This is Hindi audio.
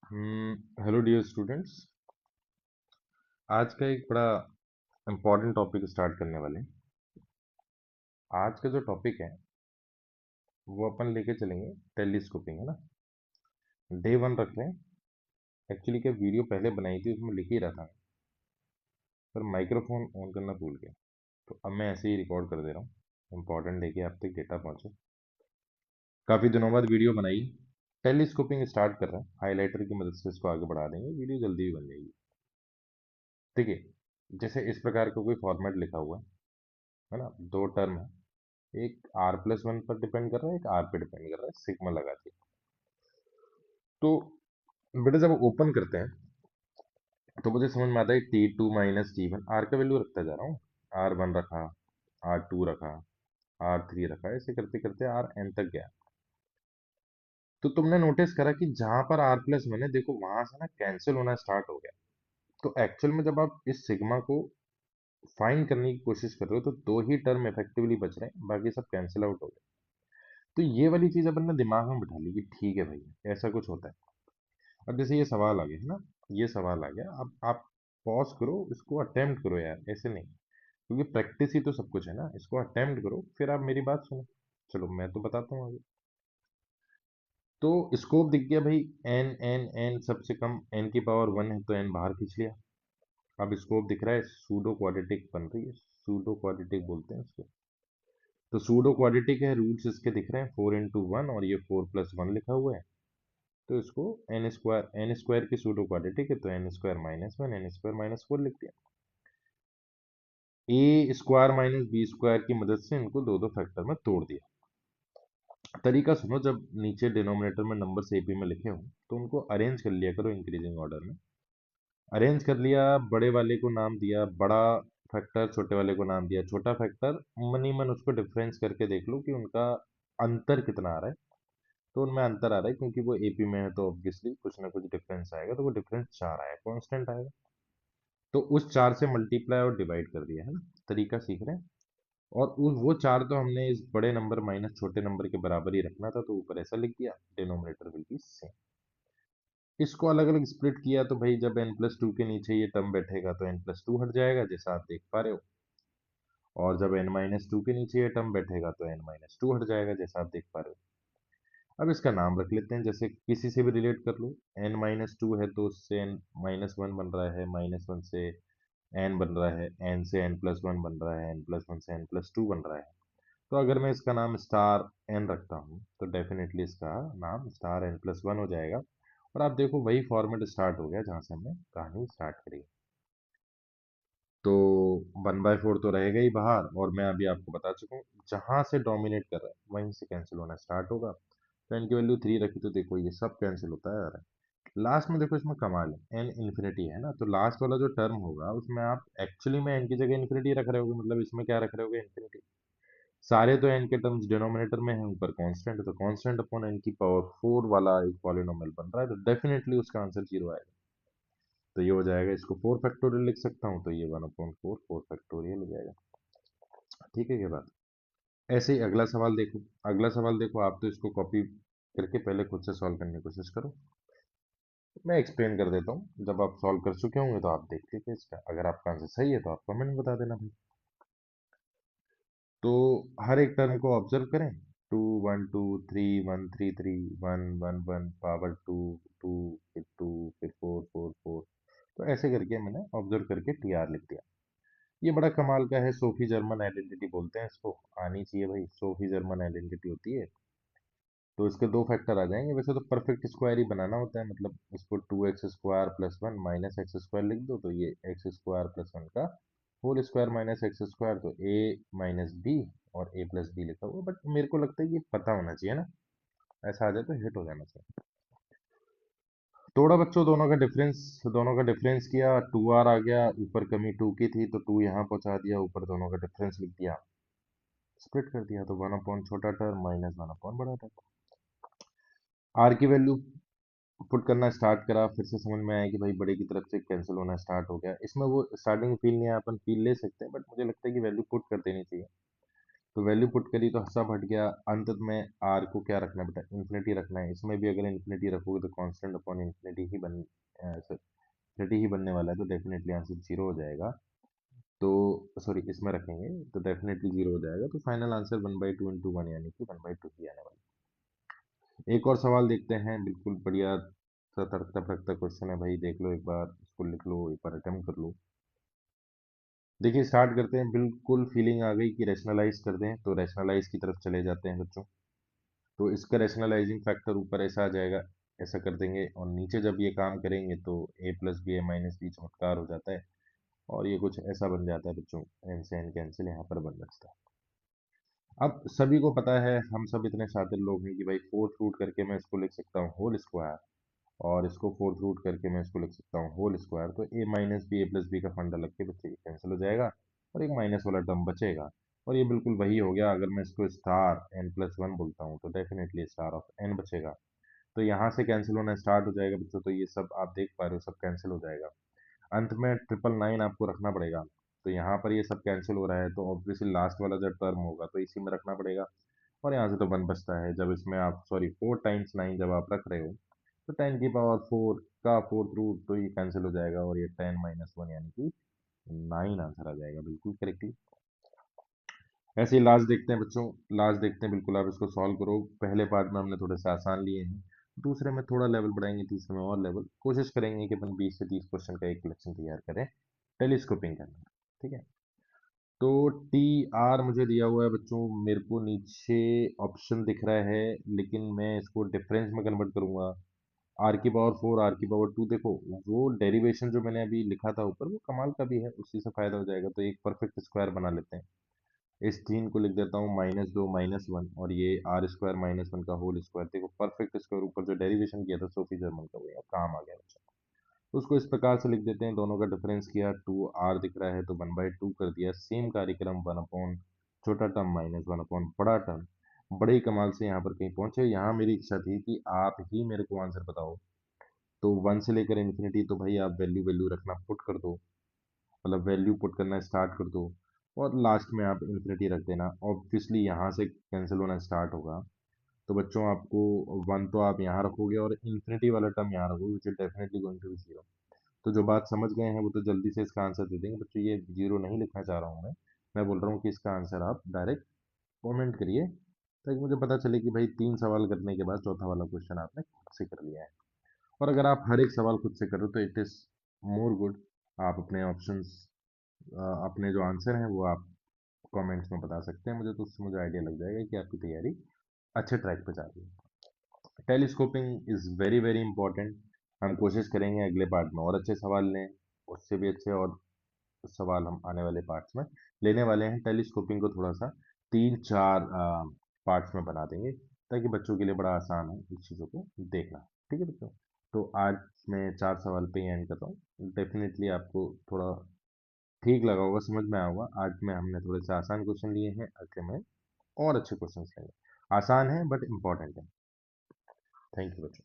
Hello dear students. आज का एक बड़ा इम्पोर्टेंट टॉपिक स्टार्ट करने वाले हैं। आज का जो टॉपिक है वो अपन लेके चलेंगे टेलीस्कोपिंग, है ना। डे वन रख रहे हैं। एक्चुअली क्या वीडियो पहले बनाई थी उसमें लिख ही रहा था, पर माइक्रोफोन ऑन करना भूल गया। तो अब मैं ऐसे ही रिकॉर्ड कर दे रहा हूँ। इम्पोर्टेंट है कि आप तक डेटा पहुँचे। काफ़ी दिनों बाद वीडियो बनाई। टेलीस्कोपिंग स्टार्ट कर रहे हैं, हाईलाइटर की मदद से इसको आगे बढ़ा देंगे, वीडियो जल्दी भी बन जाएगी। देखिए, जैसे इस प्रकार का कोई फॉर्मेट लिखा हुआ है ना। दो टर्म है, एक r+1 पर डिपेंड कर रहा है, एक r पे डिपेंड कर रहा है, सिग्मा लगा के। तो बेटा जब ओपन करते हैं तो मुझे समझ में आता है T2 माइनस T1, आर का वैल्यू रखता जा रहा हूँ। R1 रखा, R2 रखा, R3 रखा, ऐसे करते करते Rn तक गया। तो तुमने नोटिस करा कि जहां पर r+1 है, देखो वहां से ना कैंसिल होना स्टार्ट हो गया। तो एक्चुअल में जब आप इस सिग्मा को फाइंड करने की कोशिश कर रहे हो तो दो ही टर्म इफेक्टिवली बच रहे हैं, बाकी सब कैंसिल आउट हो गए। तो ये वाली चीज अपन ने दिमाग में बिठा ली कि ठीक है भाई, ऐसा कुछ होता है। अब जैसे ये सवाल आ गया है ना, ये सवाल आ गया, अब आप पॉज करो, इसको अटेम्प्ट करो यार, ऐसे नहीं। क्योंकि प्रैक्टिस ही तो सब कुछ है ना, इसको अटेम्प्ट करो फिर आप मेरी बात सुनो। चलो मैं तो बताता हूँ आगे। तो स्कोप दिख गया भाई, एन एन एन सबसे कम, एन की पावर 1 है तो एन बाहर खींच लिया। अब स्कोप दिख रहा है, सूडो क्वाड्रेटिक बन रही है, सूडो क्वाड्रेटिक बोलते हैं उसको। तो सूडो क्वाड्रेटिक है, रूट्स इसके दिख रहे हैं 4 × 1 और ये 4+1 लिखा हुआ है। तो इसको एन स्क्वायर की सूडो क्वाड्रेटिक है तो n² - 1 n² - 4 लिख दिया। ए स्क्वायर माइनस बी स्क्वायर की मदद से इनको दो दो फैक्टर में तोड़ दिया। तरीका सुनो, जब नीचे डिनोमिनेटर में नंबर एपी में लिखे हो तो उनको अरेंज कर लिया करो इंक्रीजिंग ऑर्डर में। अरेंज कर लिया, बड़े वाले को नाम दिया बड़ा फैक्टर, छोटे वाले को नाम दिया छोटा फैक्टर। मनी मन उसको डिफरेंस करके देख लो कि उनका अंतर कितना आ रहा है। तो उनमें अंतर आ रहा है क्योंकि वो एपी में है तो ऑब्वियसली कुछ ना कुछ डिफरेंस आएगा, तो वो डिफरेंस 4 आया, कांस्टेंट आएगा। तो उस 4 से मल्टीप्लाई और डिवाइड कर दिया है ना। तरीका सीख रहे हैं। और उस वो 4 तो हमने इस बड़े नंबर माइनस छोटे नंबर के बराबर ही रखना था, तो ऊपर ऐसा लिख दिया, डिनोमिनेटर विल बी सेम। इसको अलग अलग स्प्लिट किया तो भाई जब n+2 के नीचे ये टर्म बैठेगा तो n+2 हट जाएगा, जैसा आप देख पा रहे हो। और जब n-2 के नीचे ये टर्म बैठेगा तो n-2 हट जाएगा, जैसा आप देख पा रहे हो। अब इसका नाम रख लेते हैं, जैसे किसी से भी रिलेट कर लो। n-2 है तो उससे n-1 बन रहा है, -1 से n बन रहा है, n से n+1 बन रहा है, n+1 से n+2 बन रहा है। तो अगर मैं इसका नाम स्टार n रखता हूँ तो डेफिनेटली इसका नाम स्टार n+1 हो जाएगा। और आप देखो वही फॉर्मेट स्टार्ट हो गया जहाँ से हमने कहानी स्टार्ट करी। तो 1/4 तो रहेगा ही बाहर, और मैं अभी आपको बता चुका हूँ जहां से डोमिनेट कर रहा है वहीं से कैंसिल होना स्टार्ट होगा। तो एन की वैल्यू 3 रखी तो देखो ये सब कैंसिल होता है आ रहा है। लास्ट में देखो इसमें कमाल है, एन इन्फिनिटी है ना, तो लास्ट वाला जो टर्म होगा उसमें आप एक्चुअली में एन की जगह इन्फिनिटी रख रहे होगे, मतलब इसमें क्या रख रहे होगे, इन्फिनिटी। सारे तो एन के टर्म्स डिनोमिनेटर में है, ऊपर कांस्टेंट है तो कांस्टेंट अपॉन एन की पावर 4 वाला एक पॉलिनोमियल बन रहा है, तो डेफिनेटली उसका आंसर 0 आएगा। तो ये हो जाएगा, इसको 4 फैक्टोरियल लिख सकता हूँ, तो ये 1/4 4 फैक्टोरियल हो जाएगा। ठीक है, ये बात। ऐसे ही अगला सवाल देखो। अगला सवाल देखो, आप तो इसको कॉपी करके पहले खुद से सॉल्व करने की कोशिश करो। मैं एक्सप्लेन कर देता हूँ, जब आप सॉल्व कर चुके होंगे तो आप देख लीजिए इसका, अगर आपका आंसर सही है तो आप कमेंट में बता देना भाई। तो हर एक टर्म को ऑब्जर्व करें। 2 1 2 3 1 3 3 1 1 1 पावर 2 2, फिर 2, फिर 4 4 4। तो ऐसे करके मैंने ऑब्जर्व करके TR लिख दिया। ये बड़ा कमाल का है, सोफी जर्मन आइडेंटिटी बोलते हैं इसको। आनी चाहिए भाई, सोफी जर्मन आइडेंटिटी होती है। तो इसके दो फैक्टर आ जाएंगे, वैसे तो परफेक्ट स्क्वायर ही बनाना होता है, मतलब इसको 2x² + 1 -x² लिख दो तो ये x² + 1 का होल स्क्वायर -x², तो a - b और a+b लिखा हुआ। बट मेरे को लगता है ये पता होना चाहिए ना, ऐसा आ जाए तो हिट हो जाना चाहिए। तोड़ा बच्चों, दोनों का डिफरेंस किया, 2r आ गया, ऊपर कमी 2 की थी तो 2 यहाँ पहुंचा दिया, ऊपर दोनों का डिफरेंस लिख दिया, स्प्लिट कर दिया, तो 1/, छोटा टर्म -1/, बड़ा टर्म। आर की वैल्यू पुट करना स्टार्ट करा, फिर से समझ में आया कि भाई बड़े की तरफ से कैंसिल होना स्टार्ट हो गया। इसमें वो स्टार्टिंग फील नहीं है, अपन फील ले सकते हैं, बट मुझे लगता है कि वैल्यू पुट कर देनी चाहिए। तो वैल्यू पुट करी तो सब हट गया। अंत में आर को क्या रखना है बेटा, इन्फिनिटी रखना है। इसमें भी अगर इन्फिनिटी रखोगे तो कांस्टेंट अपॉन इन्फिनिटी ही इन्फिनिटी ही बनने वाला है, तो डेफिनेटली आंसर जीरो हो जाएगा। तो सॉरी, इसमें रखेंगे तो डेफिनेटली जीरो हो जाएगा। तो फाइनल आंसर 1/2 × 1 यानी कि 1/2 ही आने वाला है। एक और सवाल देखते हैं, बिल्कुल बढ़िया सा तड़कता फड़कता क्वेश्चन है भाई, देख लो एक बार, इसको लिख लो, एक बार अटेम्प्ट कर लो। देखिए स्टार्ट करते हैं, बिल्कुल फीलिंग आ गई कि रैशनलाइज कर दें, तो रैशनलाइज की तरफ चले जाते हैं बच्चों। तो इसका रैशनलाइजिंग फैक्टर ऊपर ऐसा आ जाएगा, ऐसा कर देंगे, और नीचे जब ये काम करेंगे तो a plus B A minus B चमत्कार हो जाता है, और ये कुछ ऐसा बन जाता है बच्चों, एन से एन कैंसिल यहाँ पर बन बचता है। अब सभी को पता है, हम सब इतने शातिर लोग हैं कि भाई फोर्थ रूट करके मैं इसको लिख सकता हूँ होल स्क्वायर, और इसको फोर्थ रूट करके मैं इसको लिख सकता हूँ होल स्क्वायर। तो ए माइनस बी ए प्लस बी का फंडा लग के बच्चे कैंसिल हो जाएगा, और एक माइनस वाला टर्म बचेगा। और ये बिल्कुल वही हो गया, अगर मैं इसको स्टार n+1 बोलता हूँ तो डेफिनेटली स्टार ऑफ n बचेगा। तो यहाँ से कैंसिल होना स्टार्ट हो जाएगा बच्चों, तो ये सब आप देख पा रहे हो, सब कैंसिल हो जाएगा। अंत में 999 आपको रखना पड़ेगा। तो यहाँ पर ये सब कैंसिल हो रहा है, तो ऑब्वियसली लास्ट वाला जो टर्म होगा तो इसी में रखना पड़ेगा। और यहाँ से तो 1 बचता है, जब इसमें आप सॉरी 4 × 9 जब आप रख रहे हो, तो 10⁴ का फोर्थ रूट, तो ये कैंसिल हो जाएगा, और ये 10 - 1 यानी कि 9 आंसर आ जाएगा, बिल्कुल करेक्टली। ऐसे ही लास्ट देखते हैं बच्चों, लास्ट देखते हैं, बिल्कुल आप इसको सॉल्व करो। पहले पार्ट में हमने थोड़े से आसान लिए हैं, दूसरे में थोड़ा लेवल बढ़ाएंगे, तीसरे में और लेवल, कोशिश करेंगे कि अपन 20 से 30 क्वेश्चन का एक कलेक्शन तैयार करें टेलीस्कोपिंग करना। ठीक है, तो टी आर मुझे दिया हुआ है बच्चों, मेरे को नीचे ऑप्शन दिख रहा है, लेकिन मैं इसको डिफरेंस में कन्वर्ट करूंगा। r⁴ r⁴ 2, देखो वो डेरिवेशन जो मैंने अभी लिखा था ऊपर, वो कमाल का भी है, उसी से फायदा हो जाएगा। तो एक परफेक्ट स्क्वायर बना लेते हैं, इस 3 को लिख देता हूँ -2 -1, और ये r² -1 का होल स्क्वायर। देखो परफेक्ट स्क्वायर ऊपर जो डेरिवेशन किया था सोफी जर्मन का, वो यहाँ काम आ गया बच्चा। तो उसको इस प्रकार से लिख देते हैं, दोनों का डिफरेंस किया, 2r दिख रहा है तो 1/2 कर दिया। सेम कार्यक्रम 1 अपॉन छोटा टर्म -1 अपॉन बड़ा टर्म। बड़े ही कमाल से यहाँ पर कहीं पहुंचे। यहाँ मेरी इच्छा थी कि आप ही मेरे को आंसर बताओ, तो 1 से लेकर इन्फिनिटी, तो भाई आप वैल्यू वैल्यू रखना पुट कर दो, मतलब वैल्यू पुट करना स्टार्ट कर दो, और लास्ट में आप इन्फिनिटी रख देना। ऑब्वियसली यहाँ से कैंसिल होना स्टार्ट होगा, तो बच्चों आपको 1 तो आप यहाँ रखोगे, और इन्फिनिटी वाला टर्म यहाँ रखोगे, which is definitely going to be zero. तो जो बात समझ गए हैं वो तो जल्दी से इसका आंसर दे देंगे बच्चों। ये जीरो नहीं लिखना चाह रहा हूँ मैं बोल रहा हूँ कि इसका आंसर आप डायरेक्ट कमेंट करिए, ताकि मुझे पता चले कि भाई 3 सवाल करने के बाद चौथा वाला क्वेश्चन आपने खुद से कर लिया है। और अगर आप हर एक सवाल खुद से करो तो इट इज़ मोर गुड। आप अपने ऑप्शंस, अपने जो आंसर हैं वो आप कमेंट्स में बता सकते हैं मुझे, तो उससे मुझे आइडिया लग जाएगा कि आपकी तैयारी अच्छे ट्रैक पे जा रही है। Telescoping is very very important. हम कोशिश करेंगे अगले पार्ट में और अच्छे सवाल लें, उससे भी अच्छे और सवाल हम आने वाले पार्ट्स में लेने वाले हैं। टेलीस्कोपिंग को थोड़ा सा 3-4 पार्ट्स में बना देंगे, ताकि बच्चों के लिए बड़ा आसान हो इस चीज़ों को देखना। ठीक है बच्चों, तो आज मैं 4 सवाल पे ही एंड करता हूँ। डेफिनेटली आपको थोड़ा ठीक लगा होगा, समझ में आया होगा। आज में हमने थोड़े से आसान क्वेश्चन लिए हैं, अगले में और अच्छे क्वेश्चन लेंगे। आसान है बट इम्पोर्टेंट है। थैंक यू बच्चों।